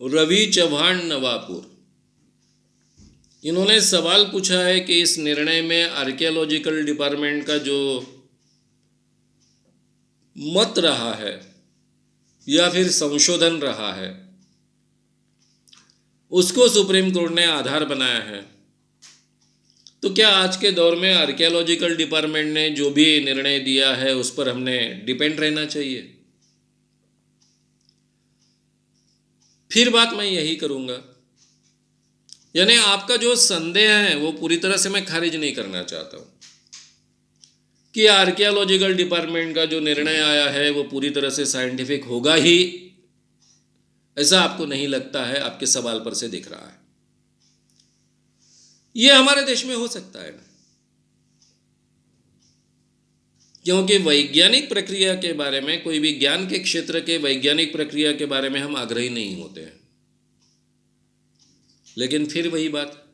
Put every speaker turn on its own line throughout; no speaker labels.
रवि चौहान नवापुर, इन्होंने सवाल पूछा है कि इस निर्णय में आर्कियोलॉजिकल डिपार्टमेंट का जो मत रहा है या फिर संशोधन रहा है उसको सुप्रीम कोर्ट ने आधार बनाया है, तो क्या आज के दौर में आर्कियोलॉजिकल डिपार्टमेंट ने जो भी निर्णय दिया है उस पर हमने डिपेंड रहना चाहिए? फिर बात मैं यही करूंगा, यानी आपका जो संदेह है वो पूरी तरह से मैं खारिज नहीं करना चाहता हूं कि आर्कियोलॉजिकल डिपार्टमेंट का जो निर्णय आया है वो पूरी तरह से साइंटिफिक होगा ही, ऐसा आपको नहीं लगता है? आपके सवाल पर से दिख रहा है। ये हमारे देश में हो सकता है ना, क्योंकि वैज्ञानिक प्रक्रिया के बारे में, कोई भी ज्ञान के क्षेत्र के वैज्ञानिक प्रक्रिया के बारे में हम आग्रही नहीं होते हैं। लेकिन फिर वही बात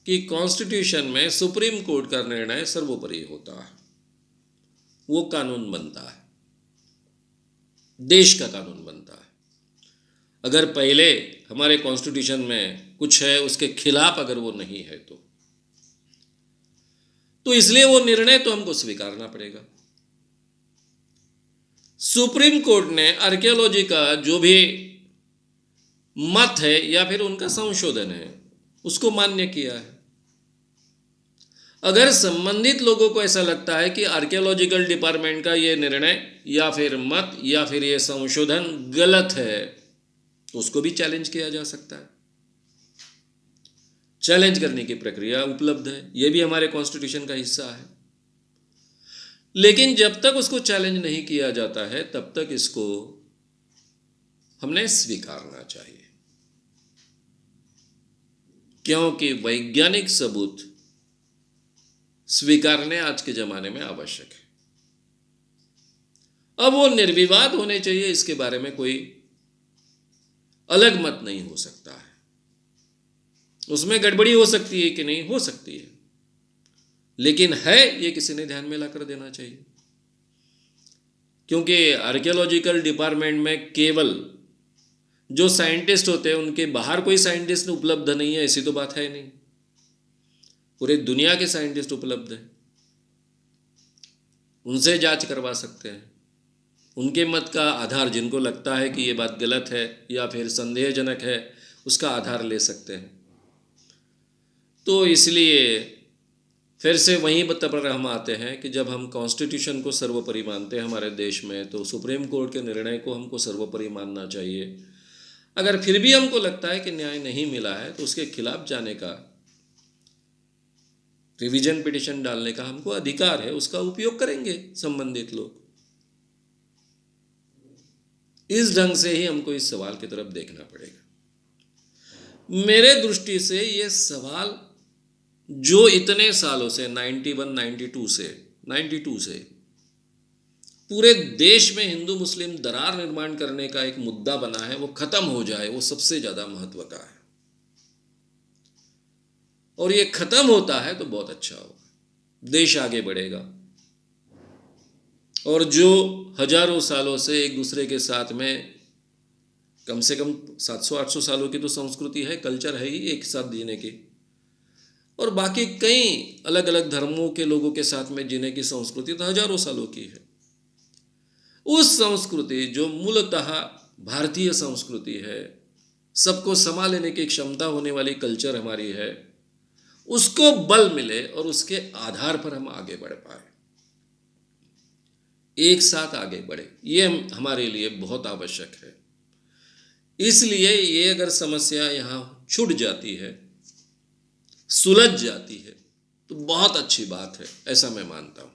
कि कॉन्स्टिट्यूशन में सुप्रीम कोर्ट का निर्णय सर्वोपरि होता है, वो कानून बनता है, देश का कानून बनता है। अगर पहले हमारे कॉन्स्टिट्यूशन में कुछ है उसके खिलाफ अगर वो नहीं है तो इसलिए वो निर्णय तो हमको स्वीकारना पड़ेगा। सुप्रीम कोर्ट ने आर्कियोलॉजी का जो भी मत है या फिर उनका संशोधन है उसको मान्य किया है। अगर संबंधित लोगों को ऐसा लगता है कि आर्कियोलॉजिकल डिपार्टमेंट का ये निर्णय या फिर मत या फिर ये संशोधन गलत है तो उसको भी चैलेंज किया जा सकता है। चैलेंज करने की प्रक्रिया उपलब्ध है, यह भी हमारे कॉन्स्टिट्यूशन का हिस्सा है। लेकिन जब तक उसको चैलेंज नहीं किया जाता है तब तक इसको हमने स्वीकारना चाहिए, क्योंकि वैज्ञानिक सबूत स्वीकारने आज के जमाने में आवश्यक है। अब वो निर्विवाद होने चाहिए, इसके बारे में कोई अलग मत नहीं हो सकता है। उसमें गड़बड़ी हो सकती है कि नहीं, हो सकती है, लेकिन है ये किसी ने ध्यान में लाकर देना चाहिए। क्योंकि आर्कियोलॉजिकल डिपार्टमेंट में केवल जो साइंटिस्ट होते हैं उनके बाहर कोई साइंटिस्ट उपलब्ध नहीं है, ऐसी तो बात है नहीं। पूरे दुनिया के साइंटिस्ट उपलब्ध हैं, उनसे जांच करवा सकते हैं। उनके मत का आधार, जिनको लगता है कि ये बात गलत है या फिर संदेहजनक है, उसका आधार ले सकते हैं। तो इसलिए फिर से वहीं पर हम आते हैं कि जब हम कॉन्स्टिट्यूशन को सर्वोपरि मानते हैं हमारे देश में, तो सुप्रीम कोर्ट के निर्णय को हमको सर्वोपरि मानना चाहिए। अगर फिर भी हमको लगता है कि न्याय नहीं मिला है तो उसके खिलाफ जाने का, रिवीजन पिटिशन डालने का हमको अधिकार है, उसका उपयोग करेंगे संबंधित लोग। इस ढंग से ही हमको इस सवाल की तरफ देखना पड़ेगा। मेरे दृष्टि से ये सवाल जो इतने सालों से 92 से पूरे देश में हिंदू मुस्लिम दरार निर्माण करने का एक मुद्दा बना है, वो खत्म हो जाए, वो सबसे ज्यादा महत्व का है। और ये खत्म होता है तो बहुत अच्छा होगा, देश आगे बढ़ेगा। और जो हजारों सालों से एक दूसरे के साथ में, कम से कम 700-800 सालों की तो संस्कृति है, कल्चर है ही एक साथ जीने की, और बाकी कई अलग अलग धर्मों के लोगों के साथ में जीने की संस्कृति तो हजारों सालों की है। उस संस्कृति जो मूलतः भारतीय संस्कृति है, सबको समा लेने की क्षमता होने वाली कल्चर हमारी है, उसको बल मिले और उसके आधार पर हम आगे बढ़ पाए, एक साथ आगे बढ़े, ये हमारे लिए बहुत आवश्यक है। इसलिए ये अगर समस्या यहाँ छूट जाती है, सुलझ जाती है, तो बहुत अच्छी बात है, ऐसा मैं मानता हूँ।